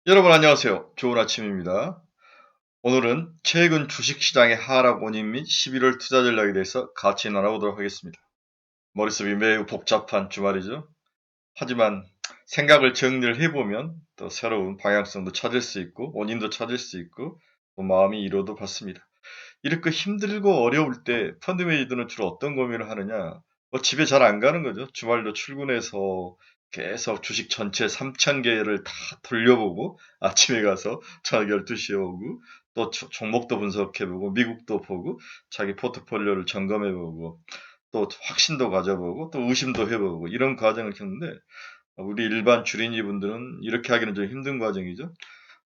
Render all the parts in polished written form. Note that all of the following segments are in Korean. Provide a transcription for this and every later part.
여러분 안녕하세요. 좋은 아침입니다. 오늘은 최근 주식시장의 하락 원인 및 11월 투자 전략에 대해서 같이 나눠보도록 하겠습니다. 머릿속이 매우 복잡한 주말이죠. 하지만 생각을 정리를 해보면 또 새로운 방향성도 찾을 수 있고 원인도 찾을 수 있고 또 마음이 위로도 받습니다. 이렇게 힘들고 어려울 때 펀드 매니저들은 주로 어떤 고민을 하느냐? 집에 잘 안 가는 거죠. 주말도 출근해서 계속 주식 전체 3,000개를 다 돌려보고 아침에 가서 저녁 12시에 오고 또 종목도 분석해보고 미국도 보고 자기 포트폴리오를 점검해보고 또 확신도 가져보고 또 의심도 해보고 이런 과정을 겪는데 우리 일반 주린이 분들은 이렇게 하기는 좀 힘든 과정이죠.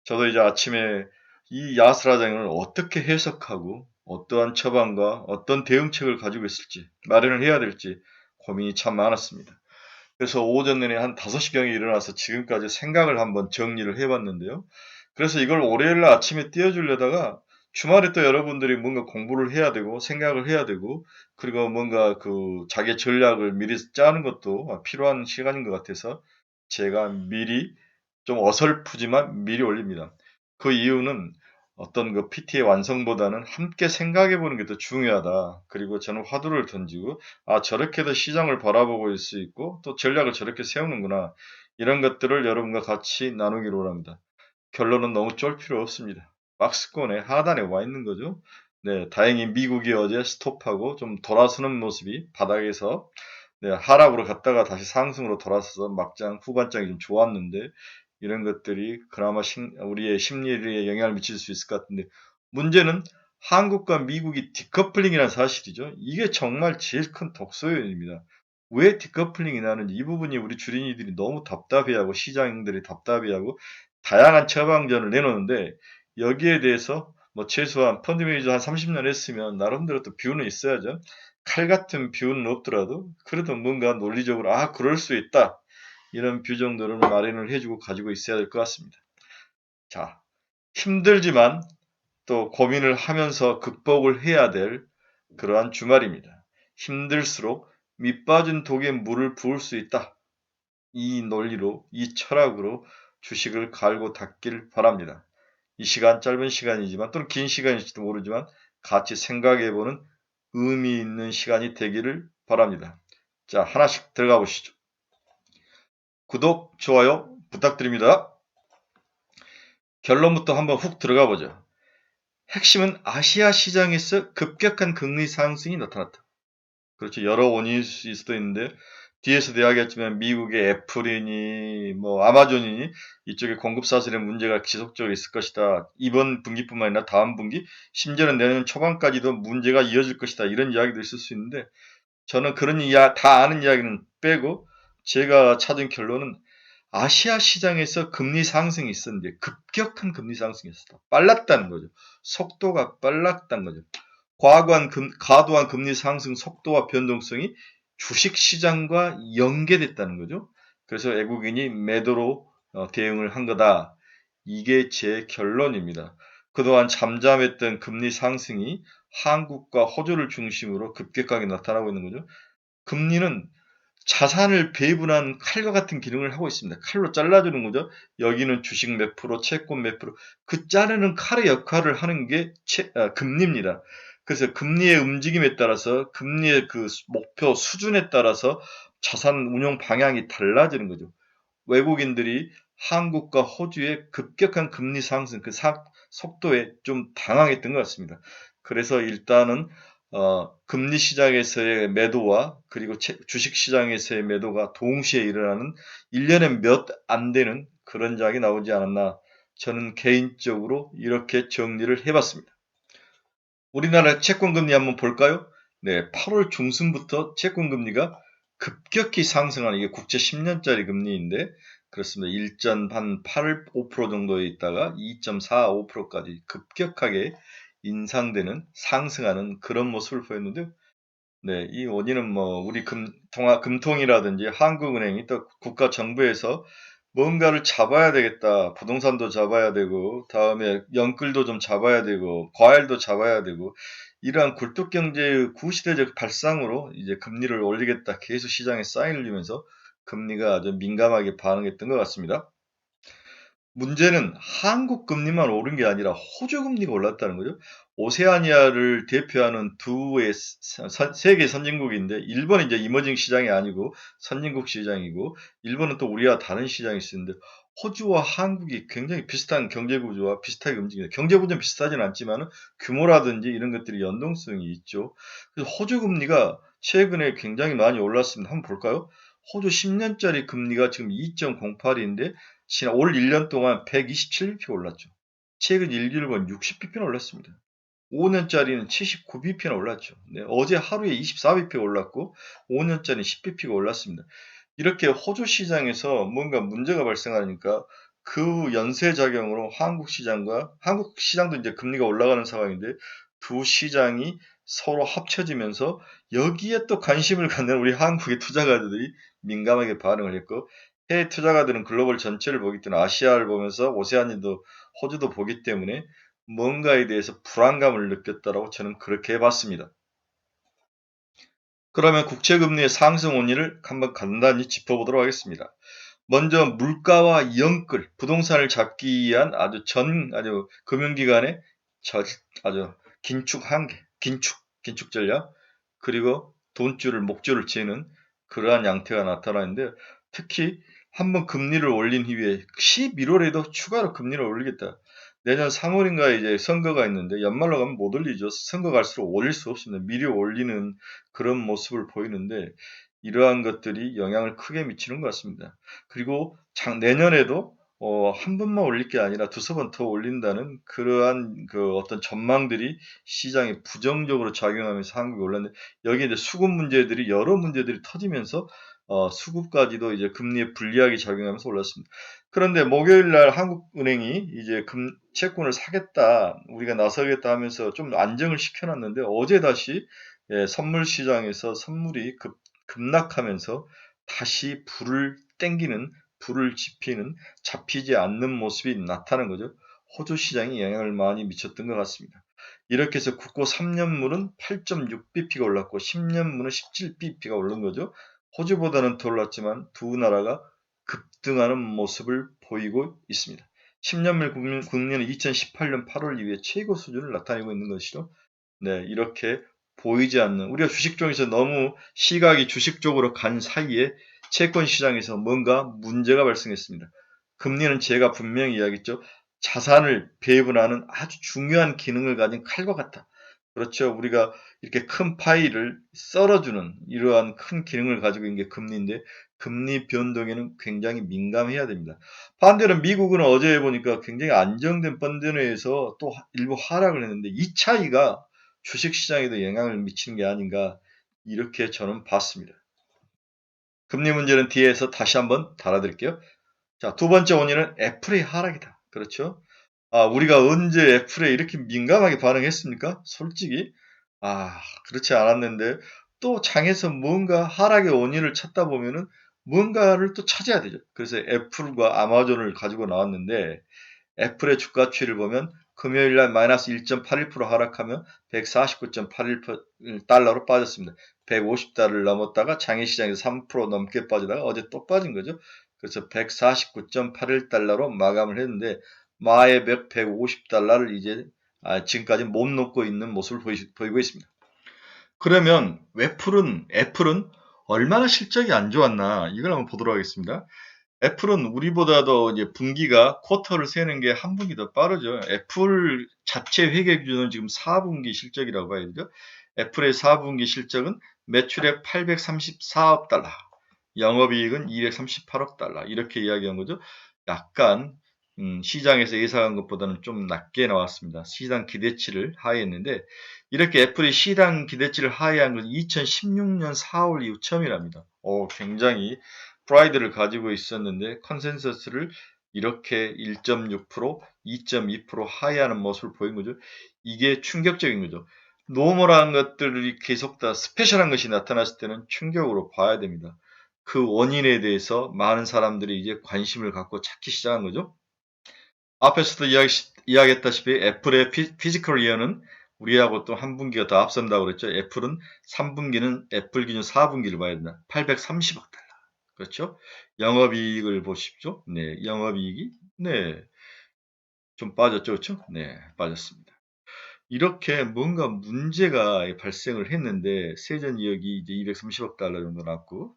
저도 이제 아침에 이 야스라장을 어떻게 해석하고 어떠한 처방과 어떤 대응책을 가지고 있을지 마련을 해야 될지 고민이 참 많았습니다. 그래서 오전 내내 한 5시경에 일어나서 지금까지 생각을 한번 정리를 해봤는데요. 그래서 이걸 월요일 날 아침에 띄워주려다가 주말에 또 여러분들이 뭔가 공부를 해야 되고 생각을 해야 되고 그리고 뭔가 그 자기 전략을 미리 짜는 것도 필요한 시간인 것 같아서 제가 미리 좀 어설프지만 미리 올립니다. 그 이유는 어떤 그 PT의 완성보다는 함께 생각해 보는 게 더 중요하다. 그리고 저는 화두를 던지고 저렇게도 시장을 바라보고 있을 수 있고 또 전략을 저렇게 세우는구나. 이런 것들을 여러분과 같이 나누기로 합니다. 결론은 너무 쫄 필요 없습니다. 박스권의 하단에 와 있는 거죠. 네, 다행히 미국이 어제 스톱하고 좀 돌아서는 모습이 바닥에서 네, 하락으로 갔다가 다시 상승으로 돌아서서 막장 후반장이 좀 좋았는데 이런 것들이 그나마 우리의 심리에 영향을 미칠 수 있을 것 같은데 문제는 한국과 미국이 디커플링이라는 사실이죠. 이게 정말 제일 큰 독소요인입니다. 왜 디커플링이 나는지 이 부분이 우리 주린이들이 너무 답답해하고 시장들이 답답해하고 다양한 처방전을 내놓는데 여기에 대해서 뭐 최소한 펀드 매니저 한 30년 했으면 나름대로 또 뷰는 있어야죠. 칼 같은 뷰는 없더라도 그래도 뭔가 논리적으로 그럴 수 있다. 이런 뷰 정도는 마련을 해주고 가지고 있어야 될 것 같습니다. 자, 힘들지만 또 고민을 하면서 극복을 해야 될 그러한 주말입니다. 힘들수록 밑빠진 독에 물을 부을 수 있다. 이 논리로, 이 철학으로 주식을 갈고 닦길 바랍니다. 이 시간 짧은 시간이지만 또는 긴 시간일지도 모르지만 같이 생각해보는 의미 있는 시간이 되기를 바랍니다. 자, 하나씩 들어가 보시죠. 구독, 좋아요 부탁드립니다. 결론부터 한번 훅 들어가 보죠. 핵심은 아시아 시장에서 급격한 금리 상승이 나타났다. 그렇죠. 여러 원인일 수도 있는데 뒤에서도 이야기했지만 미국의 애플이니 뭐 아마존이니 이쪽에 공급 사슬의 문제가 지속적으로 있을 것이다. 이번 분기뿐만 아니라 다음 분기 심지어는 내년 초반까지도 문제가 이어질 것이다. 이런 이야기도 있을 수 있는데 저는 그런 다 아는 이야기는 빼고 제가 찾은 결론은 아시아 시장에서 금리 상승이 있었는데 급격한 금리 상승이 있었다. 빨랐다는 거죠. 속도가 빨랐다는 거죠. 과도한 금리 상승 속도와 변동성이 주식 시장과 연계됐다는 거죠. 그래서 외국인이 매도로 대응을 한 거다. 이게 제 결론입니다. 그동안 잠잠했던 금리 상승이 한국과 호주를 중심으로 급격하게 나타나고 있는 거죠. 금리는 자산을 배분한 칼과 같은 기능을 하고 있습니다. 칼로 잘라주는 거죠. 여기는 주식 몇 프로, 채권 몇 프로. 그 자르는 칼의 역할을 하는 게 금리입니다. 그래서 금리의 움직임에 따라서 금리의 그 목표 수준에 따라서 자산 운용 방향이 달라지는 거죠. 외국인들이 한국과 호주의 급격한 금리 상승 속도에 좀 당황했던 것 같습니다. 그래서 일단은 금리 시장에서의 매도와 그리고 주식 시장에서의 매도가 동시에 일어나는 1년에 몇 안 되는 그런 장이 나오지 않았나 저는 개인적으로 이렇게 정리를 해봤습니다. 우리나라 채권 금리 한번 볼까요? 네, 8월 중순부터 채권 금리가 급격히 상승하는 이게 국채 10년짜리 금리인데 그렇습니다. 1.8% 정도에 있다가 2.45%까지 급격하게 인상되는 상승하는 그런 모습을 보였는데 네, 이 원인은 뭐 우리 금통이라든지 한국은행이 또 국가 정부에서 뭔가를 잡아야 되겠다. 부동산도 잡아야 되고, 다음에 연끌도 좀 잡아야 되고, 과일도 잡아야 되고, 이러한 굴뚝경제의 구시대적 발상으로 이제 금리를 올리겠다. 계속 시장에 사인을 주면서 금리가 아주 민감하게 반응했던 것 같습니다. 문제는 한국 금리만 오른 게 아니라 호주 금리가 올랐다는 거죠. 오세아니아를 대표하는 세계 선진국인데 일본은 이제 이머징 시장이 아니고 선진국 시장이고 일본은 또 우리와 다른 시장이 있는데 호주와 한국이 굉장히 비슷한 경제 구조와 비슷하게 움직입니다. 경제 구조는 비슷하진 않지만 규모라든지 이런 것들이 연동성이 있죠. 그래서 호주 금리가 최근에 굉장히 많이 올랐습니다. 한번 볼까요? 호주 10년짜리 금리가 지금 2.08인데 지난 올 1년 동안 127bp 올랐죠. 최근 1개월간 60bp나 올랐습니다. 5년짜리는 79bp나 올랐죠. 네, 어제 하루에 24bp 올랐고 5년짜리 10bp가 올랐습니다. 이렇게 호주 시장에서 뭔가 문제가 발생하니까 그 연쇄작용으로 한국 시장도 이제 금리가 올라가는 상황인데 두 시장이 서로 합쳐지면서 여기에 또 관심을 갖는 우리 한국의 투자가들이 민감하게 반응을 했고 해외 투자가들은 글로벌 전체를 보기 때문에 아시아를 보면서 오세아니도 호주도 보기 때문에 뭔가에 대해서 불안감을 느꼈다라고 저는 그렇게 봤습니다. 그러면 국채금리의 상승 원인을 한번 간단히 짚어보도록 하겠습니다. 먼저 물가와 연끌, 부동산을 잡기 위한 아주 금융기관의 아주 긴축 전략, 그리고 돈줄을, 목줄을 재는 그러한 양태가 나타나는데 특히 한번 금리를 올린 이후에 11월에도 추가로 금리를 올리겠다. 내년 3월인가에 이제 선거가 있는데 연말로 가면 못 올리죠. 선거 갈수록 올릴 수 없습니다. 미리 올리는 그런 모습을 보이는데 이러한 것들이 영향을 크게 미치는 것 같습니다. 그리고 내년에도 한 번만 올릴 게 아니라 두세 번 더 올린다는 그러한 그 어떤 전망들이 시장에 부정적으로 작용하면서 한국이 올랐는데 여기에 이제 수급 문제들이 여러 문제들이 터지면서 수급까지도 이제 금리에 불리하게 작용하면서 올랐습니다. 그런데 목요일 날 한국은행이 이제 채권을 사겠다, 우리가 나서겠다 하면서 좀 안정을 시켜놨는데 어제 다시 선물 시장에서 선물이 급락하면서 다시 불을 지피는 잡히지 않는 모습이 나타난 거죠. 호주 시장이 영향을 많이 미쳤던 것 같습니다. 이렇게 해서 국고 3년물은 8.6bp가 올랐고 10년물은 17bp가 오른 거죠. 호주보다는 더 올랐지만 두 나라가 급등하는 모습을 보이고 있습니다. 10년물 국민은 2018년 8월 이후에 최고 수준을 나타내고 있는 것이죠. 네, 이렇게 보이지 않는 우리가 주식 쪽에서 너무 시각이 주식 쪽으로 간 사이에 채권 시장에서 뭔가 문제가 발생했습니다. 금리는 제가 분명히 이야기했죠. 자산을 배분하는 아주 중요한 기능을 가진 칼과 같다. 그렇죠. 우리가 이렇게 큰 파이를 썰어주는 이러한 큰 기능을 가지고 있는 게 금리인데 금리 변동에는 굉장히 민감해야 됩니다. 반대로 미국은 어제 보니까 굉장히 안정된 펀드내에서 또 일부 하락을 했는데 이 차이가 주식시장에도 영향을 미치는 게 아닌가 이렇게 저는 봤습니다. 금리 문제는 뒤에서 다시 한번 달아드릴게요. 자, 두 번째 원인은 애플의 하락이다. 그렇죠? 우리가 언제 애플에 이렇게 민감하게 반응했습니까? 솔직히 그렇지 않았는데 또 장에서 뭔가 하락의 원인을 찾다 보면은 뭔가를 또 찾아야 되죠. 그래서 애플과 아마존을 가지고 나왔는데 애플의 주가 추이를 보면 금요일 날 마이너스 1.81% 하락하며 149.81달러로 빠졌습니다. 150달러를 넘었다가 장외시장에서 3% 넘게 빠지다가 어제 또 빠진 거죠. 그래서 149.81달러로 마감을 했는데 마의 150달러를 이제 지금까지 못 넘고 있는 모습을 보이고 있습니다. 그러면 애플은 얼마나 실적이 안 좋았나 이걸 한번 보도록 하겠습니다. 애플은 우리보다도 이제 분기가 쿼터를 세는 게 한 분기 더 빠르죠. 애플 자체 회계 기준은 지금 4분기 실적이라고 봐야 되죠. 애플의 4분기 실적은 매출액 834억 달러, 영업이익은 238억 달러 이렇게 이야기한 거죠. 약간 시장에서 예상한 것보다는 좀 낮게 나왔습니다. 시장 기대치를 하회했는데 이렇게 애플이 시장 기대치를 하회한 건 2016년 4월 이후 처음이랍니다. 굉장히 프라이드를 가지고 있었는데 컨센서스를 이렇게 1.6%, 2.2% 하회하는 모습을 보인 거죠. 이게 충격적인 거죠. 노멀한 것들이 계속 다 스페셜한 것이 나타났을 때는 충격으로 봐야 됩니다. 그 원인에 대해서 많은 사람들이 이제 관심을 갖고 찾기 시작한 거죠. 앞에서도 이야기했다시피 애플의 피지컬 이어는 우리하고 또 한 분기가 더 앞선다고 그랬죠. 애플은 3분기는 애플 기준 4분기를 봐야 된다. 830억 달러. 그렇죠? 영업이익을 보십시오. 네, 영업이익이 네. 좀 빠졌죠. 그쵸? 네. 빠졌습니다. 이렇게 뭔가 문제가 발생을 했는데 세전 이익이 이제 230억 달러 정도 났고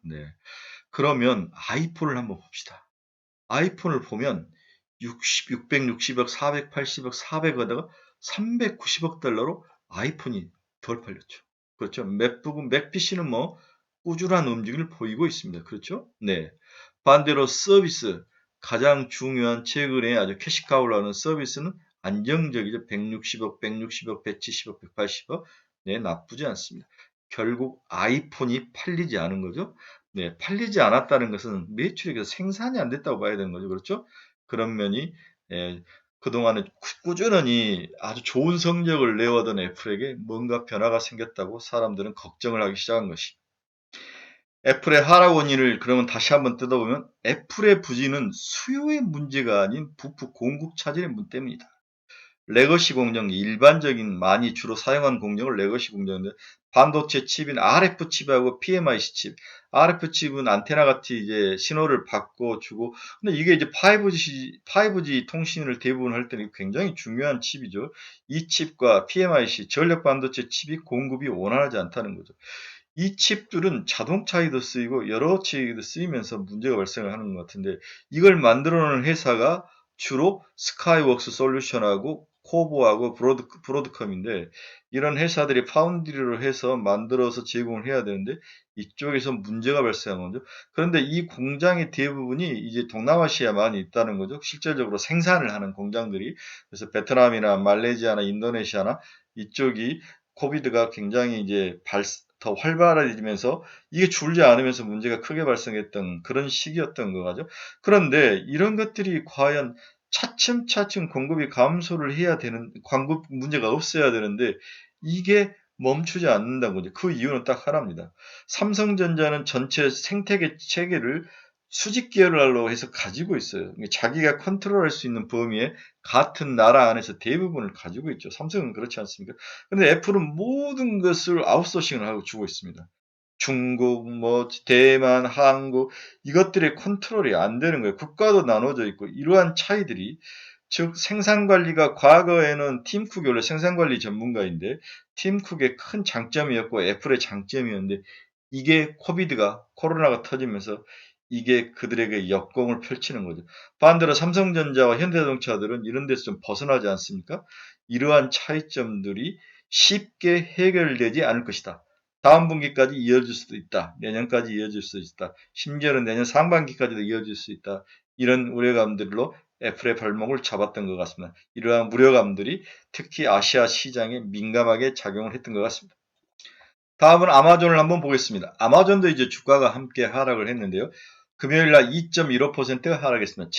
그러면 아이폰을 한번 봅시다. 아이폰을 보면 660억, 480억, 400억에다가 390억 달러로 아이폰이 덜 팔렸죠. 그렇죠. 맥북은 맥PC는 뭐 꾸준한 움직임을 보이고 있습니다. 그렇죠? 네. 반대로 서비스 가장 중요한 최근에 아주 캐시카우를 하는 서비스는 안정적이죠. 160억, 160억, 170억, 180억. 네, 나쁘지 않습니다. 결국 아이폰이 팔리지 않은 거죠. 네, 팔리지 않았다는 것은 매출이 생산이 안 됐다고 봐야 되는 거죠. 그렇죠? 그런 면이 예, 그동안에 꾸준히 아주 좋은 성적을 내오던 애플에게 뭔가 변화가 생겼다고 사람들은 걱정을 하기 시작한 것이. 애플의 하락 원인을 그러면 다시 한번 뜯어보면 애플의 부진은 수요의 문제가 아닌 부품 공급 차질의 문제 때문이다. 레거시 공정, 일반적인 많이 주로 사용한 공정을 레거시 공정인데 반도체 칩인 RF 칩하고 PMIC 칩. RF 칩은 안테나 같이 이제 신호를 받고 주고 근데 이게 이제 5G 통신을 대부분 할 때는 굉장히 중요한 칩이죠. 이 칩과 PMIC 전력 반도체 칩이 공급이 원활하지 않다는 거죠. 이 칩들은 자동차에도 쓰이고 여러 채에도 쓰이면서 문제가 발생을 하는 것 같은데 이걸 만들어 놓은 회사가 주로 스카이웍스 솔루션하고 코보하고 브로드컴인데 이런 회사들이 파운드리로 해서 만들어서 제공을 해야 되는데 이쪽에서 문제가 발생한 거죠. 그런데 이 공장의 대부분이 이제 동남아시아에 많이 있다는 거죠. 실질적으로 생산을 하는 공장들이. 그래서 베트남이나 말레이시아나 인도네시아나 이쪽이 코비드가 굉장히 이제 더 활발해지면서 이게 줄지 않으면서 문제가 크게 발생했던 그런 시기였던 거죠. 그런데 이런 것들이 과연 차츰차츰 공급이 감소를 해야 되는 공급 문제가 없어야 되는데 이게 멈추지 않는다는 거죠. 그 이유는 딱 하나입니다. 삼성전자는 전체 생태계 체계를 수직 계열로 해서 가지고 있어요. 자기가 컨트롤할 수 있는 범위에 같은 나라 안에서 대부분을 가지고 있죠. 삼성은 그렇지 않습니까? 근데 애플은 모든 것을 아웃소싱을 하고 주고 있습니다. 중국, 뭐 대만, 한국 이것들의 컨트롤이 안 되는 거예요. 국가도 나눠져 있고 이러한 차이들이 즉 생산 관리가 과거에는 팀 쿡이 원래 생산 관리 전문가인데 팀 쿡의 큰 장점이었고 애플의 장점이었는데 이게 코로나가 터지면서 이게 그들에게 역공을 펼치는 거죠. 반대로 삼성전자와 현대자동차들은 이런 데서 좀 벗어나지 않습니까? 이러한 차이점들이 쉽게 해결되지 않을 것이다. 다음 분기까지 이어질 수도 있다. 내년까지 이어질 수 있다. 심지어는 내년 상반기까지도 이어질 수 있다. 이런 우려감들로 애플의 발목을 잡았던 것 같습니다. 이러한 우려감들이 특히 아시아 시장에 민감하게 작용을 했던 것 같습니다. 다음은 아마존을 한번 보겠습니다. 아마존도 이제 주가가 함께 하락을 했는데요. 금요일 날 2.15%가 하락했습니다.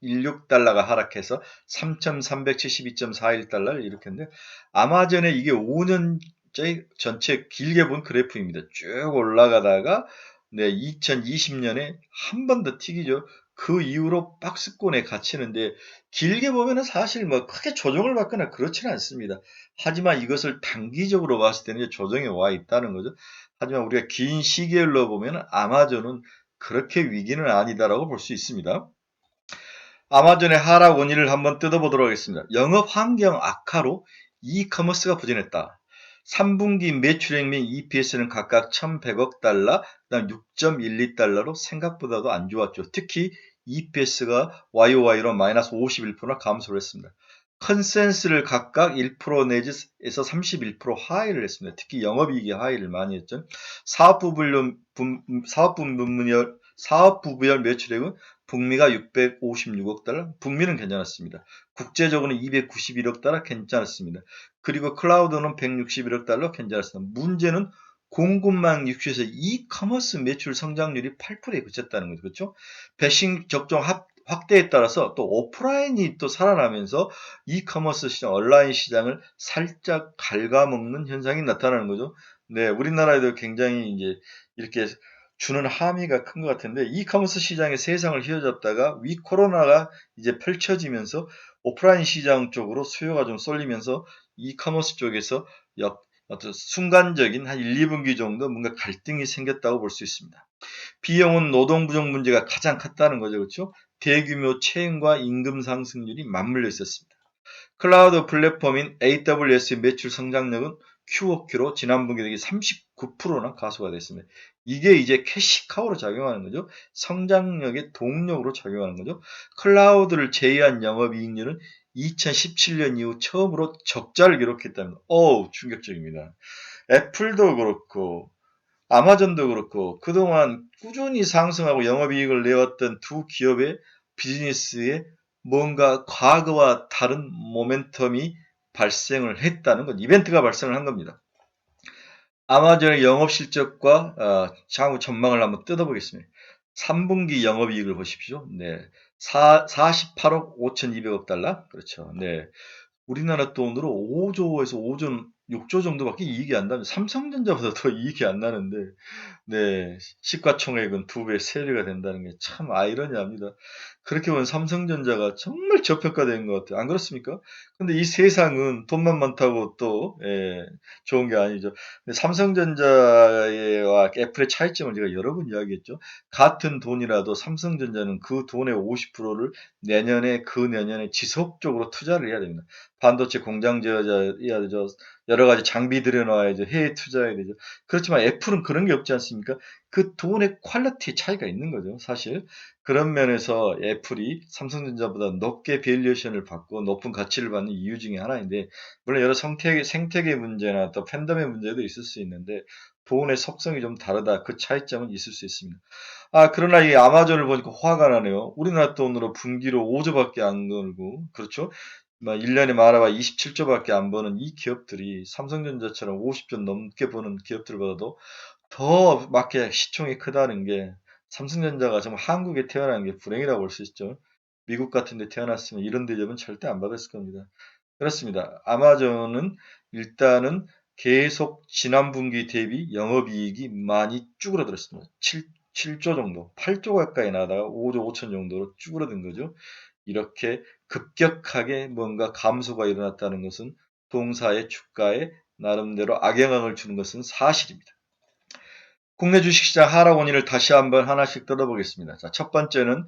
74.16달러가 하락해서 3,372.41달러를 이렇게 했는데 아마존의 이게 5년 전체 길게 본 그래프입니다. 쭉 올라가다가 2020년에 한 번 더 튀기죠. 그 이후로 박스권에 갇히는데 길게 보면은 사실 뭐 크게 조정을 받거나 그렇지는 않습니다. 하지만 이것을 단기적으로 봤을 때는 조정에 와 있다는 거죠. 하지만 우리가 긴 시계열로 보면 아마존은 그렇게 위기는 아니다라고 볼 수 있습니다. 아마존의 하락 원인을 한번 뜯어보도록 하겠습니다. 영업 환경 악화로 이커머스가 부진했다. 3분기 매출액 및 EPS는 각각 1,100억 달러, 그다음 6.12달러로 생각보다도 안 좋았죠. 특히 EPS가 YOY로 마이너스 51%나 감소를 했습니다. 컨센스를 각각 1% 내지에서 31% 하회를 했습니다. 특히 영업이익이 하회를 많이 했죠. 사업부별 매출액은 북미가 656억 달러, 북미는 괜찮았습니다. 국제적으로는 291억 달러 괜찮았습니다. 그리고 클라우드는 161억 달러 괜찮았습니다. 문제는 공급망 유출에서 이커머스 매출 성장률이 8%에 그쳤다는 거죠. 그렇죠? 백신 접종 확대에 따라서 또 오프라인이 또 살아나면서 이커머스 시장, 온라인 시장을 살짝 갉아먹는 현상이 나타나는 거죠. 네, 우리나라에도 굉장히 이제 이렇게 주는 함의가 큰 것 같은데 이커머스 시장의 세상을 휘어잡다가 위 코로나가 이제 펼쳐지면서 오프라인 시장 쪽으로 수요가 좀 쏠리면서 이커머스 쪽에서 어떤 순간적인 한 1, 2분기 정도 뭔가 갈등이 생겼다고 볼 수 있습니다. 비용은 노동 부족 문제가 가장 컸다는 거죠. 그렇죠? 대규모 채용과 임금 상승률이 맞물려 있었습니다. 클라우드 플랫폼인 AWS의 매출 성장력은 QoQ로 지난 분기 대비 39%나 가속화 됐습니다. 이게 이제 캐시카우로 작용하는 거죠. 성장력의 동력으로 작용하는 거죠. 클라우드를 제외한 영업이익률은 2017년 이후 처음으로 적자를 기록했다는 거. 충격적입니다. 애플도 그렇고 아마존도 그렇고 그동안 꾸준히 상승하고 영업이익을 내왔던 두 기업의 비즈니스에 뭔가 과거와 다른 모멘텀이 발생을 했다는 것, 이벤트가 발생을 한 겁니다. 아마존의 영업 실적과 향후 전망을 한번 뜯어보겠습니다. 3분기 영업이익을 보십시오. 네. 48억 5,200억 달러. 그렇죠. 네. 우리나라 돈으로 5조에서 5조, 6조 정도밖에 이익이 안 나면 삼성전자보다 더 이익이 안 나는데 네, 시가총액은 2배, 3배가 된다는 게 참 아이러니합니다. 그렇게 보면 삼성전자가 정말 저평가된 것 같아요. 안 그렇습니까? 근데 이 세상은 돈만 많다고 또 좋은 게 아니죠. 근데 삼성전자와 애플의 차이점을 제가 여러 번 이야기했죠. 같은 돈이라도 삼성전자는 그 돈의 50%를 내년에 그 내년에 지속적으로 투자를 해야 됩니다. 반도체 공장 지어야 되죠. 여러 가지 장비 들여놔야죠. 해외 투자해야 되죠. 그렇지만 애플은 그런 게 없지 않습니까? 그 돈의 퀄리티 차이가 있는 거죠, 사실. 그런 면에서 애플이 삼성전자보다 높게 밸류에이션을 받고 높은 가치를 받는 이유 중에 하나인데, 물론 여러 생태계 문제나 또 팬덤의 문제도 있을 수 있는데, 돈의 속성이 좀 다르다. 그 차이점은 있을 수 있습니다. 그러나 이 아마존을 보니까 화가 나네요. 우리나라 돈으로 분기로 5조밖에 안 벌고, 그렇죠? 1년에 말아봐 27조밖에 안 버는 이 기업들이 삼성전자처럼 50조 넘게 버는 기업들보다도 더 마켓 시총이 크다는 게 삼성전자가 정말 한국에 태어난 게 불행이라고 볼 수 있죠. 미국 같은 데 태어났으면 이런 대접은 절대 안 받았을 겁니다. 그렇습니다. 아마존은 일단은 계속 지난 분기 대비 영업이익이 많이 쭈그러들었습니다. 7조 정도, 8조 가까이 나다가 5조 5천 정도로 쭈그러든 거죠. 이렇게 급격하게 뭔가 감소가 일어났다는 것은 동사의 주가에 나름대로 악영향을 주는 것은 사실입니다. 국내 주식시장 하락 원인을 다시 한번 하나씩 뜯어보겠습니다. 자, 첫 번째는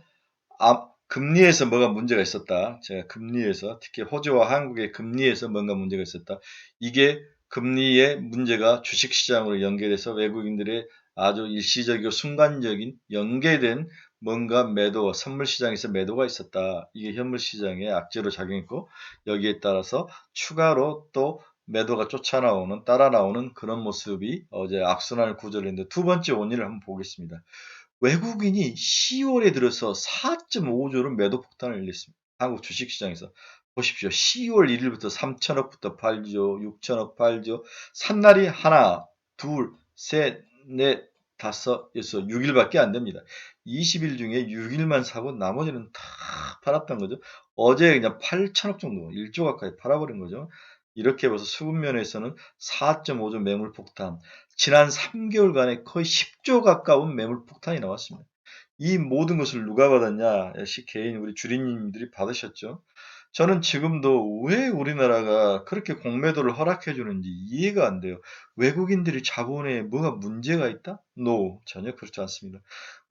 금리에서 뭐가 문제가 있었다. 제가 금리에서 특히 호주와 한국의 금리에서 뭔가 문제가 있었다. 이게 금리의 문제가 주식시장으로 연계돼서 외국인들의 아주 일시적이고 순간적인 연계된 뭔가 매도, 선물시장에서 매도가 있었다. 이게 현물시장의 악재로 작용했고 여기에 따라서 추가로 또 매도가 쫓아나오는, 따라 나오는 그런 모습이 어제 악순환을 구조했는데 두 번째 원인을 한번 보겠습니다. 외국인이 10월에 들어서 4.5조를 매도 폭탄을 일으켰습니다. 한국 주식시장에서. 보십시오. 10월 1일부터 3천억부터 팔죠. 6천억 팔죠. 산 날이 하나, 둘, 셋, 넷, 다섯, 여섯, 6일밖에 안 됩니다. 20일 중에 6일만 사고 나머지는 다 팔았던 거죠. 어제 그냥 8천억 정도, 1조 가까이 팔아버린 거죠. 이렇게 봐서 수급면에서는 4.5조 매물 폭탄, 지난 3개월간에 거의 10조 가까운 매물 폭탄이 나왔습니다. 이 모든 것을 누가 받았냐? 역시 개인 우리 주린님들이 받으셨죠. 저는 지금도 왜 우리나라가 그렇게 공매도를 허락해 주는지 이해가 안 돼요. 외국인들이 자본에 뭐가 문제가 있다? No, 전혀 그렇지 않습니다.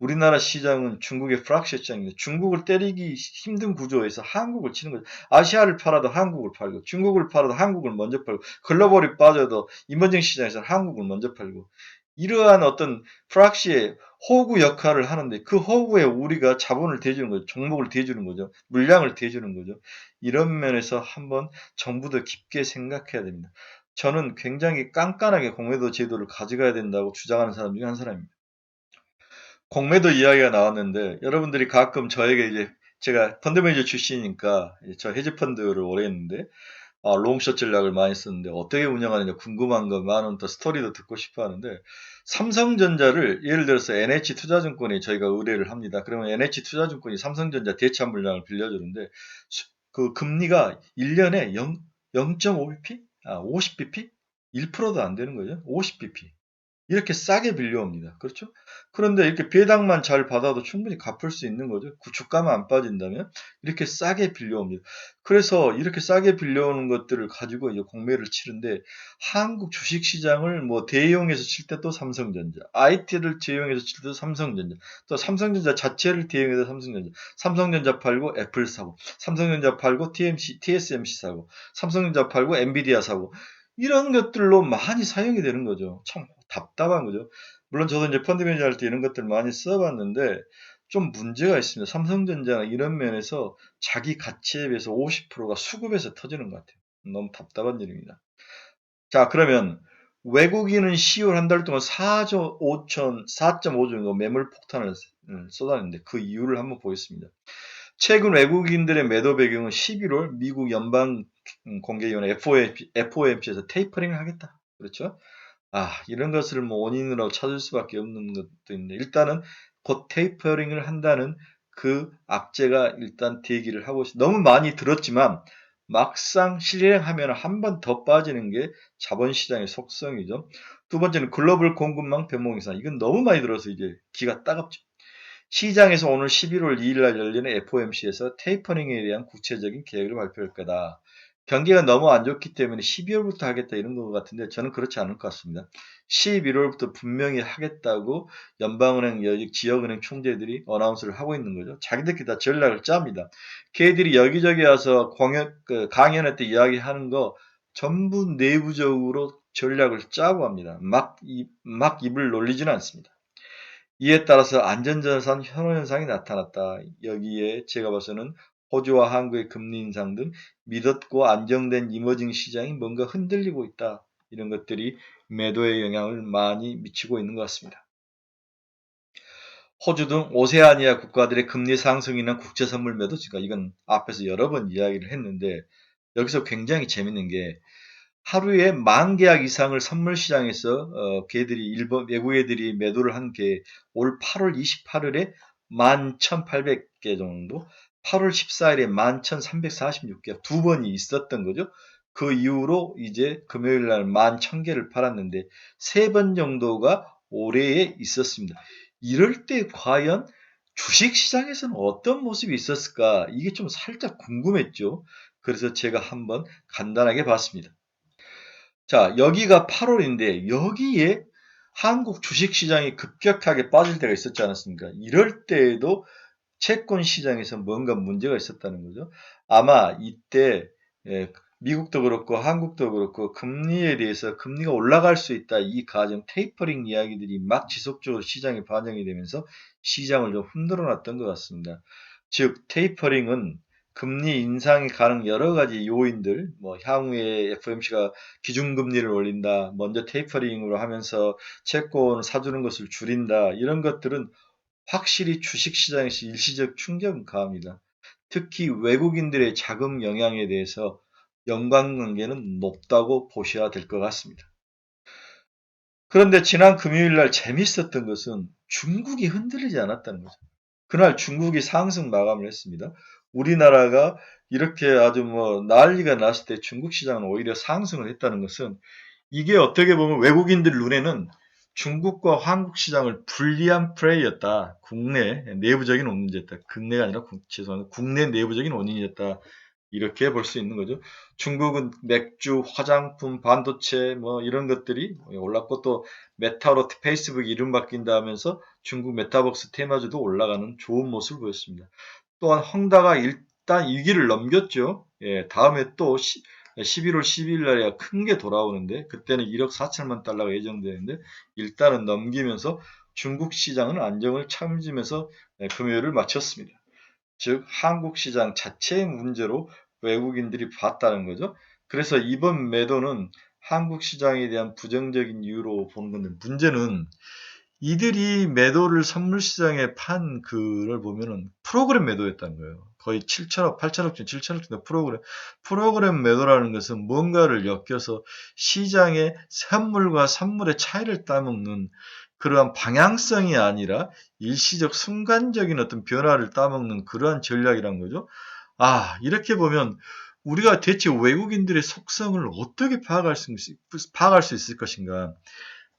우리나라 시장은 중국의 프락시 시장입니다. 중국을 때리기 힘든 구조에서 한국을 치는 거죠. 아시아를 팔아도 한국을 팔고 중국을 팔아도 한국을 먼저 팔고 글로벌이 빠져도 이머징 시장에서는 한국을 먼저 팔고 이러한 어떤 프락시의 호구 역할을 하는데 그 호구에 우리가 자본을 대주는 거죠. 종목을 대주는 거죠. 물량을 대주는 거죠. 이런 면에서 한번 정부도 깊게 생각해야 됩니다. 저는 굉장히 깐깐하게 공매도 제도를 가져가야 된다고 주장하는 사람 중에 한 사람입니다. 공매도 이야기가 나왔는데 여러분들이 가끔 저에게 이제 제가 펀드 매니저 출신이니까 저 헤지펀드를 오래 했는데 롱숏 전략을 많이 썼는데 어떻게 운영하느냐 궁금한 거 많은 또 스토리도 듣고 싶어 하는데 삼성전자를 예를 들어서 NH투자증권에 저희가 의뢰를 합니다. 그러면 NH투자증권이 삼성전자 대차 물량을 빌려주는데 그 금리가 1년에 0.5bp? 50bp? 1%도 안 되는 거죠. 50bp. 이렇게 싸게 빌려옵니다. 그렇죠? 그런데 이렇게 배당만 잘 받아도 충분히 갚을 수 있는 거죠. 주가만 안 빠진다면 이렇게 싸게 빌려옵니다. 그래서 이렇게 싸게 빌려오는 것들을 가지고 이제 공매를 치는데 한국 주식시장을 뭐 대이용해서 칠 때 또 삼성전자, IT를 대이용해서 칠 때도 삼성전자, 또 삼성전자 자체를 대이용해서 삼성전자, 삼성전자 팔고 애플 사고, 삼성전자 팔고 TSMC 사고, 삼성전자 팔고 엔비디아 사고 이런 것들로 많이 사용이 되는 거죠. 참 답답한 거죠. 물론 저도 이제 펀드 매니저 할 때 이런 것들 많이 써봤는데 좀 문제가 있습니다. 삼성전자나 이런 면에서 자기 가치에 비해서 50%가 수급에서 터지는 것 같아요. 너무 답답한 일입니다. 자, 그러면 외국인은 10월 한 달 동안 4.5조 정도 매물 폭탄을 쏟아냈는데 그 이유를 한번 보겠습니다. 최근 외국인들의 매도 배경은 11월 미국 연방 공개위원회 FOMC에서 테이퍼링을 하겠다. 그렇죠? 이런 것을 뭐 원인으로 찾을 수밖에 없는 것도 있는데, 일단은 곧 테이퍼링을 한다는 그 악재가 일단 대기를 하고 너무 많이 들었지만, 막상 실행하면 한 번 더 빠지는 게 자본시장의 속성이죠. 두 번째는 글로벌 공급망 변동이상. 이건 너무 많이 들어서 이제 기가 따갑죠. 시장에서 오늘 11월 2일 날 열리는 FOMC에서 테이퍼링에 대한 구체적인 계획을 발표할 거다. 경기가 너무 안 좋기 때문에 12월부터 하겠다 이런 것 같은데 저는 그렇지 않을 것 같습니다. 11월부터 분명히 하겠다고 연방은행, 지역은행 총재들이 어나운스를 하고 있는 거죠. 자기들끼리 다 전략을 짭니다. 걔들이 여기저기 와서 강연회 때 이야기하는 거 전부 내부적으로 전략을 짜고 합니다. 막 입을 놀리지는 않습니다. 이에 따라서 안전자산 현호현상이 나타났다. 여기에 제가 봐서는 호주와 한국의 금리 인상 등 믿었고 안정된 이머징 시장이 뭔가 흔들리고 있다. 이런 것들이 매도에 영향을 많이 미치고 있는 것 같습니다. 호주 등 오세아니아 국가들의 금리 상승이나 국제선물 매도 증가, 이건 앞에서 여러 번 이야기를 했는데 여기서 굉장히 재밌는 게 하루에 10,000계약 이상을 선물 시장에서 외국 애들이 매도를 한 게 올 8월 28일에 11,800개 정도, 8월 14일에 11,346개, 두 번이 있었던 거죠. 그 이후로 이제 금요일 날 11,000개를 팔았는데 세 번 정도가 올해에 있었습니다. 이럴 때 과연 주식 시장에서는 어떤 모습이 있었을까? 이게 좀 살짝 궁금했죠. 그래서 제가 한번 간단하게 봤습니다. 자, 여기가 8월인데 여기에 한국 주식시장이 급격하게 빠질 때가 있었지 않았습니까? 이럴 때에도 채권 시장에서 뭔가 문제가 있었다는 거죠. 아마 이때 미국도 그렇고 한국도 그렇고 금리에 대해서 금리가 올라갈 수 있다. 이 가정 테이퍼링 이야기들이 막 지속적으로 시장에 반영이 되면서 시장을 좀 흔들어 놨던 것 같습니다. 즉 테이퍼링은 금리 인상이 가능 여러 가지 요인들, 뭐 향후에 FOMC가 기준금리를 올린다, 먼저 테이퍼링으로 하면서 채권 사주는 것을 줄인다, 이런 것들은 확실히 주식시장에서 일시적 충격은 가합니다. 특히 외국인들의 자금 영향에 대해서 연관관계는 높다고 보셔야 될 것 같습니다. 그런데 지난 금요일 날 재밌었던 것은 중국이 흔들리지 않았다는 거죠. 그날 중국이 상승 마감을 했습니다. 우리나라가 이렇게 아주 뭐 난리가 났을 때 중국 시장은 오히려 상승을 했다는 것은 이게 어떻게 보면 외국인들 눈에는 중국과 한국 시장을 분리한 플레이였다. 국내 내부적인 원인이었다. 국내가 아니라 죄송합니다. 국내 내부적인 원인이었다. 이렇게 볼 수 있는 거죠. 중국은 맥주, 화장품, 반도체 뭐 이런 것들이 올랐고 또 메타로 페이스북 이름 바뀐다 하면서 중국 메타버스 테마주도 올라가는 좋은 모습을 보였습니다. 또한 헝다가 일단 위기를 넘겼죠. 예, 다음에 또 11월 12일 날에 큰 게 돌아오는데 그때는 1억 4천만 달러가 예정되는데 일단은 넘기면서 중국 시장은 안정을 찾으면서 금요일을 마쳤습니다. 즉 한국 시장 자체의 문제로 외국인들이 봤다는 거죠. 그래서 이번 매도는 한국 시장에 대한 부정적인 이유로 보는 건데 문제는 이들이 매도를 선물 시장에 판 그를 보면은 프로그램 매도였다는 거예요. 거의 7천억, 8천억 중 7천억 정도 프로그램 매도라는 것은 뭔가를 엮여서 시장의 선물과 선물의 차이를 따먹는 그러한 방향성이 아니라 일시적 순간적인 어떤 변화를 따먹는 그러한 전략이란 거죠. 이렇게 보면 우리가 대체 외국인들의 속성을 어떻게 파악할 수 있을 것인가?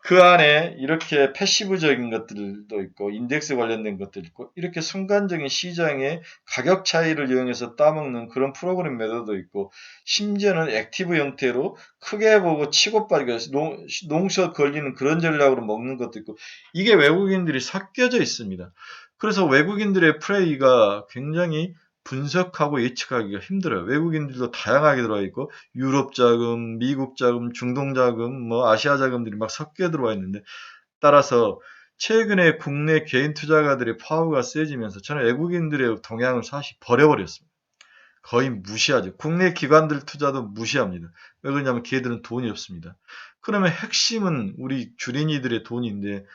그 안에 이렇게 패시브적인 것들도 있고 인덱스 관련된 것도 있고 이렇게 순간적인 시장의 가격 차이를 이용해서 따먹는 그런 프로그램 매너도 있고 심지어는 액티브 형태로 크게 보고 치고 빠지고 농숏 걸리는 그런 전략으로 먹는 것도 있고 이게 외국인들이 섞여져 있습니다. 그래서 외국인들의 플레이가 굉장히 분석하고 예측하기가 힘들어요. 외국인들도 다양하게 들어와 있고 유럽 자금, 미국 자금, 중동 자금, 뭐 아시아 자금들이 막 섞여 들어와 있는데 따라서 최근에 국내 개인 투자가들의 파워가 세지면서 저는 외국인들의 동향을 사실 버려버렸습니다. 거의 무시하죠. 국내 기관들 투자도 무시합니다. 왜 그러냐면 걔들은 돈이 없습니다. 그러면 핵심은 우리 주린이들의 돈인데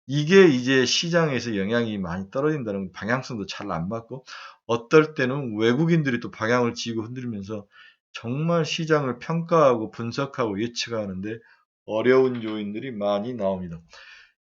이게 이제 시장에서 영향이 많이 떨어진다는 방향성도 잘 안 맞고 어떨 때는 외국인들이 또 방향을 쥐고 흔들면서 정말 시장을 평가하고 분석하고 예측하는데 어려운 요인들이 많이 나옵니다.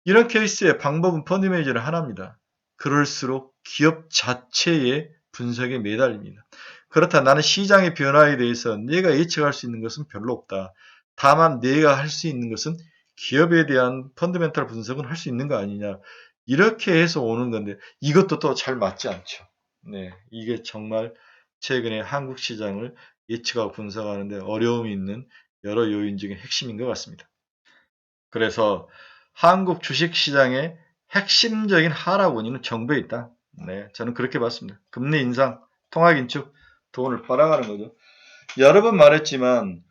이런 케이스의 방법은 펀드 매니저는 하나입니다. 그럴수록 기업 자체의 분석에 매달립니다. 그렇다 나는 시장의 변화에 대해서 내가 예측할 수 있는 것은 별로 없다. 다만 내가 할 수 있는 것은 기업에 대한 펀더멘탈 분석은 할 수 있는 거 아니냐. 이렇게 해서 오는 건데 이것도 또 잘 맞지 않죠. 네, 이게 정말 최근에 한국 시장을 예측하고 분석하는데 어려움이 있는 여러 요인 중에 핵심인 것 같습니다. 그래서 한국 주식시장의 핵심적인 하락 원인은 정부에 있다. 네, 저는 그렇게 봤습니다. 금리 인상, 통화 긴축, 돈을 빨아가는 거죠. 여러 번 말했지만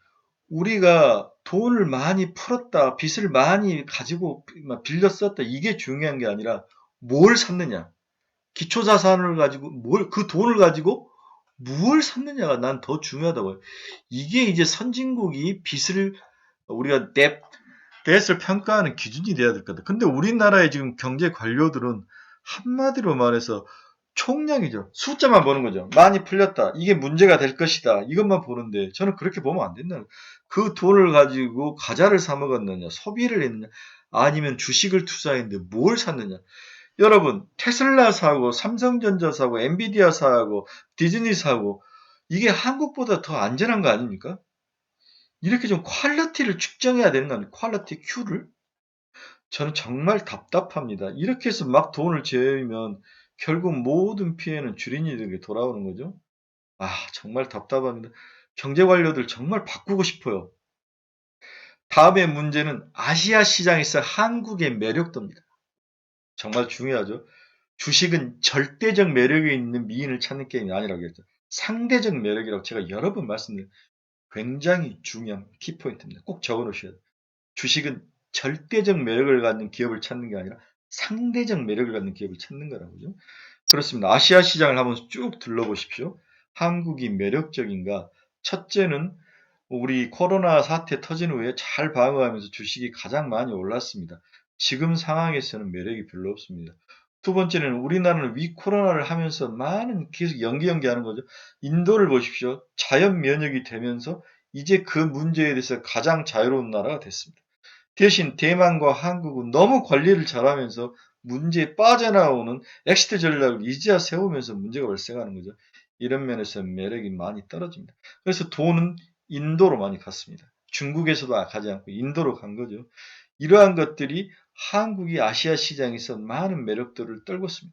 우리가 돈을 많이 풀었다, 빚을 많이 가지고 빌려 썼다 이게 중요한 게 아니라 뭘 샀느냐. 기초자산을 가지고 그 돈을 가지고 무엇을 샀느냐가 난 더 중요하다고요. 이게 이제 선진국이 빚을 우리가 뎁을 평가하는 기준이 돼야 될 거다. 근데 우리나라의 지금 경제 관료들은 한마디로 말해서 총량이죠. 숫자만 보는 거죠. 많이 풀렸다. 이게 문제가 될 것이다. 이것만 보는데 저는 그렇게 보면 안 된다. 그 돈을 가지고 과자를 사 먹었느냐, 소비를 했느냐, 아니면 주식을 투자했는데 뭘 샀느냐. 여러분, 테슬라 사고, 삼성전자 사고, 엔비디아 사고, 디즈니 사고, 이게 한국보다 더 안전한 거 아닙니까? 이렇게 좀 퀄리티를 측정해야 되는 거 아니에요? 퀄리티 Q를? 저는 정말 답답합니다. 이렇게 해서 막 돈을 제으면 결국 모든 피해는 주린이들에게 돌아오는 거죠. 아, 정말 답답합니다. 경제 관료들 정말 바꾸고 싶어요. 다음의 문제는 아시아 시장에서 한국의 매력도입니다. 정말 중요하죠. 주식은 절대적 매력이 있는 미인을 찾는 게임이 아니라고 했죠. 상대적 매력이라고 제가 여러 번 말씀드린 굉장히 중요한 키포인트입니다. 꼭 적어 놓으셔야 돼요. 주식은 절대적 매력을 갖는 기업을 찾는 게 아니라 상대적 매력을 갖는 기업을 찾는 거라고요. 그렇습니다. 아시아 시장을 한번 쭉 둘러보십시오. 한국이 매력적인가? 첫째는 우리 코로나 사태 터진 후에 잘 방어하면서 주식이 가장 많이 올랐습니다. 지금 상황에서는 매력이 별로 없습니다. 두 번째는 우리나라는 위 코로나를 하면서 많은 계속 연기하는 거죠. 인도를 보십시오. 자연 면역이 되면서 이제 그 문제에 대해서 가장 자유로운 나라가 됐습니다. 대신 대만과 한국은 너무 관리를 잘하면서 문제에 빠져나오는 엑시트 전략을 이제야 세우면서 문제가 발생하는 거죠. 이런 면에서 매력이 많이 떨어집니다. 그래서 돈은 인도로 많이 갔습니다. 중국에서도 가지 않고 인도로 간 거죠. 이러한 것들이 한국이 아시아 시장에서 많은 매력도를 떨궜습니다.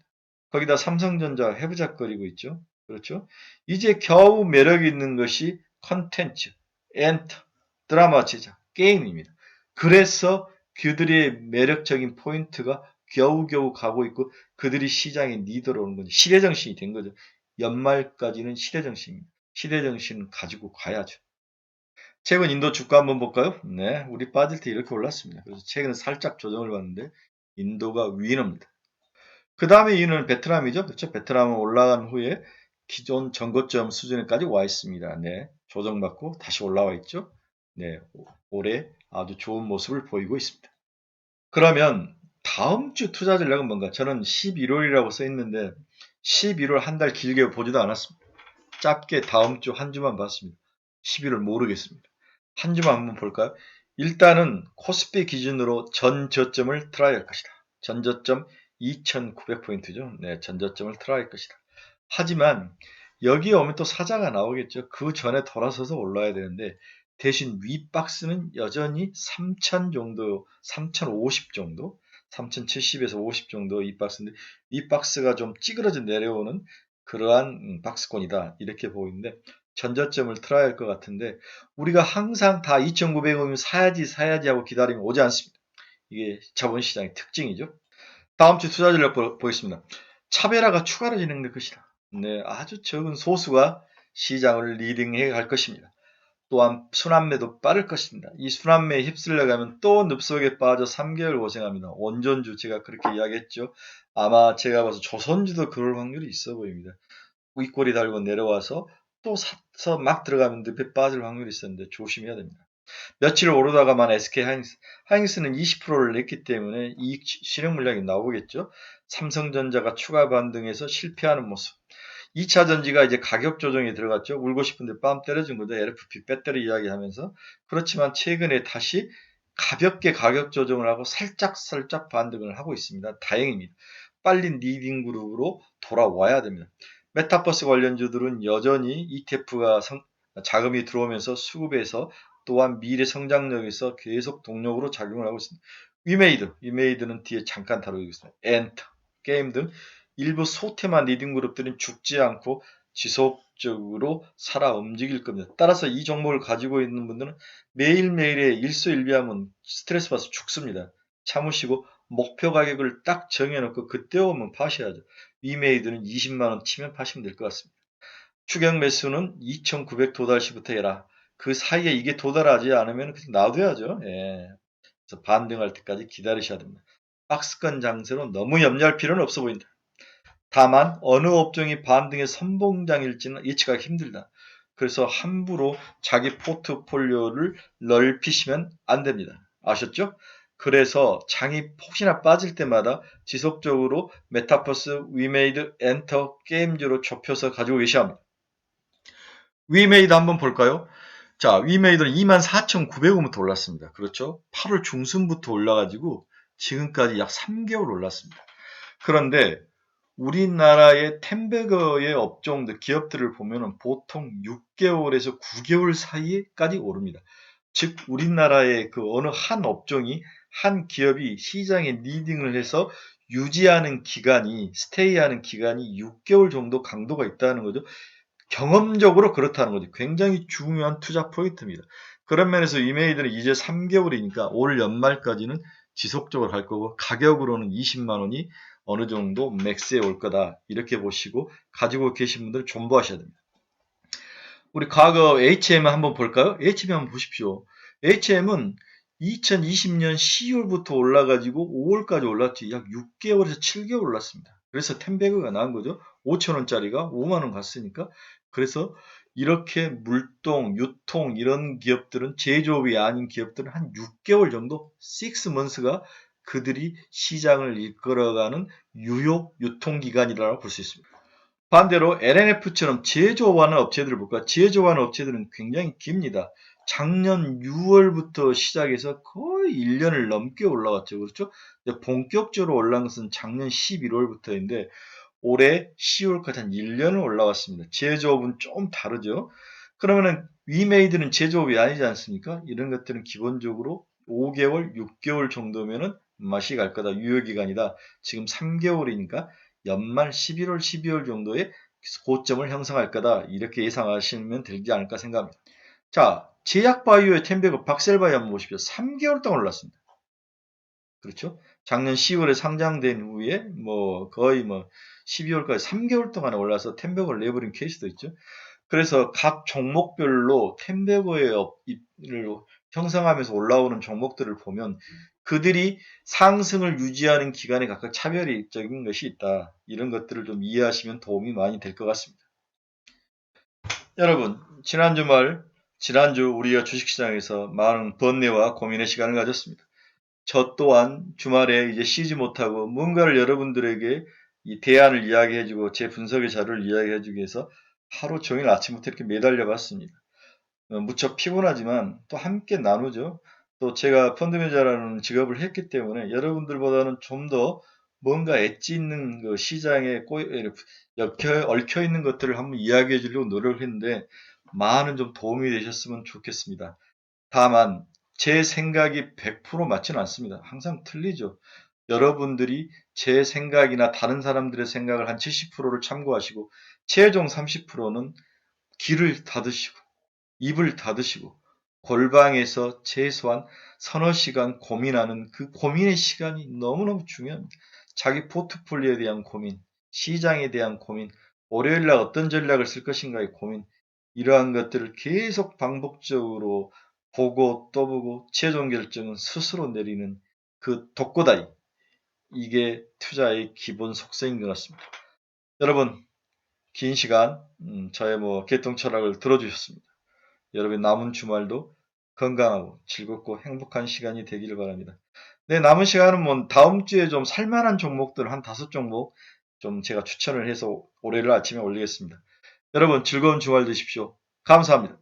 거기다 삼성전자가 해부작거리고 있죠. 그렇죠? 이제 겨우 매력 있는 것이 컨텐츠, 엔터, 드라마 제작, 게임입니다. 그래서 그들의 매력적인 포인트가 겨우겨우 가고 있고 그들이 시장의 리더로 오는 거죠. 시대정신이 된 거죠. 연말까지는 시대정신입니다. 시대정신은 가지고 가야죠. 최근 인도 주가 한번 볼까요? 네, 우리 빠질 때 이렇게 올랐습니다. 그래서 최근에 살짝 조정을 받는데 인도가 위너입니다. 그 다음에 이는 베트남이죠. 그렇죠? 베트남은 올라간 후에 기존 전고점 수준에까지 와 있습니다. 네, 조정받고 다시 올라와 있죠. 네, 올해 아주 좋은 모습을 보이고 있습니다. 그러면 다음 주 투자 전략은 뭔가? 저는 11월이라고 써 있는데 11월 한 달 길게 보지도 않았습니다. 짧게 다음 주 한 주만 봤습니다. 11월 모르겠습니다. 한 주만 한번 볼까요? 일단은 코스피 기준으로 전 저점을 트라이할 것이다. 전 저점 2,900포인트죠. 네, 전 저점을 트라이할 것이다. 하지만 여기에 오면 또 사자가 나오겠죠. 그 전에 돌아서서 올라야 되는데 대신 윗박스는 여전히 3000 정도, 3050 정도, 3070에서 50 정도 이 박스인데, 윗박스가 좀 찌그러져 내려오는 그러한 박스권이다. 이렇게 보이는데, 전저점을 틀어야 할 것 같은데, 우리가 항상 다 2900원이면 사야지 하고 기다리면 오지 않습니다. 이게 자본시장의 특징이죠. 다음 주 투자 전략 보겠습니다. 차별화가 추가로 진행될 것이다. 네, 아주 적은 소수가 시장을 리딩해 갈 것입니다. 또한 순환매도 빠를 것입니다. 이 순환매에 휩쓸려가면 또 늪속에 빠져 3개월 고생합니다. 원전주 제가 그렇게 이야기했죠. 아마 제가 봐서 조선주도 그럴 확률이 있어 보입니다. 윗골이 달고 내려와서 또 사서 막 들어가면 늪에 빠질 확률이 있었는데 조심해야 됩니다. 며칠 오르다가만 SK 하이닉스는 20%를 냈기 때문에 이익 실현 물량이 나오겠죠. 삼성전자가 추가 반등해서 실패하는 모습. 2차 전지가 이제 가격 조정에 들어갔죠. 울고 싶은데 빰 때려준 거죠. LFP 배터리 이야기하면서. 그렇지만 최근에 다시 가볍게 가격 조정을 하고 살짝 반등을 하고 있습니다. 다행입니다. 빨리 리딩 그룹으로 돌아와야 됩니다. 메타버스 관련주들은 여전히 ETF가 자금이 들어오면서 수급에서 또한 미래 성장력에서 계속 동력으로 작용을 하고 있습니다. 위메이드는 뒤에 잠깐 다루겠습니다. 엔터, 게임 등 일부 소테만 리딩 그룹들은 죽지 않고 지속적으로 살아 움직일 겁니다. 따라서 이 종목을 가지고 있는 분들은 매일매일의 일소일비하면 스트레스 받아서 죽습니다. 참으시고 목표 가격을 딱 정해놓고 그때 오면 파셔야죠. 위메이드는 20만원 치면 파시면 될 것 같습니다. 추격 매수는 2,900 도달 시부터 해라. 그 사이에 이게 도달하지 않으면 그냥 놔둬야죠. 예. 그래서 반등할 때까지 기다리셔야 됩니다. 박스권 장세로 너무 염려할 필요는 없어 보인다. 다만 어느 업종이 반등의 선봉장일지는 예측하기 힘들다. 그래서 함부로 자기 포트폴리오를 넓히시면 안 됩니다. 아셨죠? 그래서 장이 혹시나 빠질 때마다 지속적으로 메타버스, 위메이드, 엔터, 게임즈로 좁혀서 가지고 계셔야 합니다. 위메이드 한번 볼까요? 자, 위메이드는 24,900원부터 올랐습니다. 그렇죠? 8월 중순부터 올라가지고 지금까지 약 3개월 올랐습니다. 그런데 우리나라의 템베거의 업종들, 기업들을 보면 보통 6개월에서 9개월 사이에까지 오릅니다. 즉, 우리나라의 그 어느 한 업종이, 한 기업이 시장에 리딩을 해서 유지하는 기간이, 스테이하는 기간이 6개월 정도 강도가 있다는 거죠. 경험적으로 그렇다는 거죠. 굉장히 중요한 투자 포인트입니다. 그런 면에서 이메이드는 이제 3개월이니까 올 연말까지는 지속적으로 할 거고, 가격으로는 20만 원이 어느 정도 맥스에 올 거다. 이렇게 보시고 가지고 계신 분들 존버하셔야 됩니다. 우리 과거 HM 한번 볼까요? HM 한번 보십시오. HM은 2020년 12월부터 올라가지고 5월까지 올랐지, 약 6개월에서 7개월 올랐습니다. 그래서 템베그가 나온 거죠. 5천원짜리가 5만원 갔으니까. 그래서 이렇게 물동, 유통 이런 기업들은, 제조업이 아닌 기업들은 한 6개월 정도, 6months가 그들이 시장을 이끌어가는 유효 유통기간이라고 볼 수 있습니다. 반대로 LNF처럼 제조업하는 업체들을 볼까? 제조업하는 업체들은 굉장히 깁니다. 작년 6월부터 시작해서 거의 1년을 넘게 올라왔죠. 그렇죠? 본격적으로 올라온 것은 작년 11월부터인데 올해 10월까지 한 1년을 올라왔습니다. 제조업은 좀 다르죠. 그러면은 위메이드는 제조업이 아니지 않습니까? 이런 것들은 기본적으로 5개월, 6개월 정도면은 맛이 갈 거다. 유효기간이다. 지금 3개월이니까 연말 11월, 12월 정도에 고점을 형성할 거다. 이렇게 예상하시면 되지 않을까 생각합니다. 자, 제약바이오의 템베그 박셀바이오 한번 보십시오. 3개월 동안 올랐습니다. 그렇죠? 작년 10월에 상장된 후에 거의 12월까지 3개월 동안 올라서 템베거를 내버린 케이스도 있죠. 그래서 각 종목별로 템베거의 형성하면서 올라오는 종목들을 보면 그들이 상승을 유지하는 기간에 각각 차별적인 것이 있다. 이런 것들을 좀 이해하시면 도움이 많이 될 것 같습니다. 여러분, 지난주 우리가 주식시장에서 많은 번뇌와 고민의 시간을 가졌습니다. 저 또한 주말에 이제 쉬지 못하고 뭔가를 여러분들에게 이 대안을 이야기해주고 제 분석의 자료를 이야기해주기 위해서 하루 종일 아침부터 이렇게 매달려 봤습니다. 무척 피곤하지만 또 함께 나누죠. 또 제가 펀드 매니저라는 직업을 했기 때문에 여러분들보다는 좀 더 뭔가 엣지 있는 그 시장에 얽혀 있는 것들을 한번 이야기해 주려고 노력을 했는데 많은 좀 도움이 되셨으면 좋겠습니다. 다만 제 생각이 100% 맞지는 않습니다. 항상 틀리죠. 여러분들이 제 생각이나 다른 사람들의 생각을 한 70%를 참고하시고 최종 30%는 귀를 닫으시고 입을 닫으시고 골방에서 최소한 서너 시간 고민하는 그 고민의 시간이 너무너무 중요합니다. 자기 포트폴리오에 대한 고민, 시장에 대한 고민, 월요일 날 어떤 전략을 쓸 것인가의 고민, 이러한 것들을 계속 반복적으로 보고 또 보고 최종 결정은 스스로 내리는 그 독고다이, 이게 투자의 기본 속성인 것 같습니다. 여러분, 긴 시간 저의 개통 철학을 들어주셨습니다. 여러분 남은 주말도 건강하고 즐겁고 행복한 시간이 되기를 바랍니다. 네, 남은 시간은 다음 주에 좀 살만한 종목들 한 5종목 좀 제가 추천을 해서 월요일 아침에 올리겠습니다. 여러분 즐거운 주말 되십시오. 감사합니다.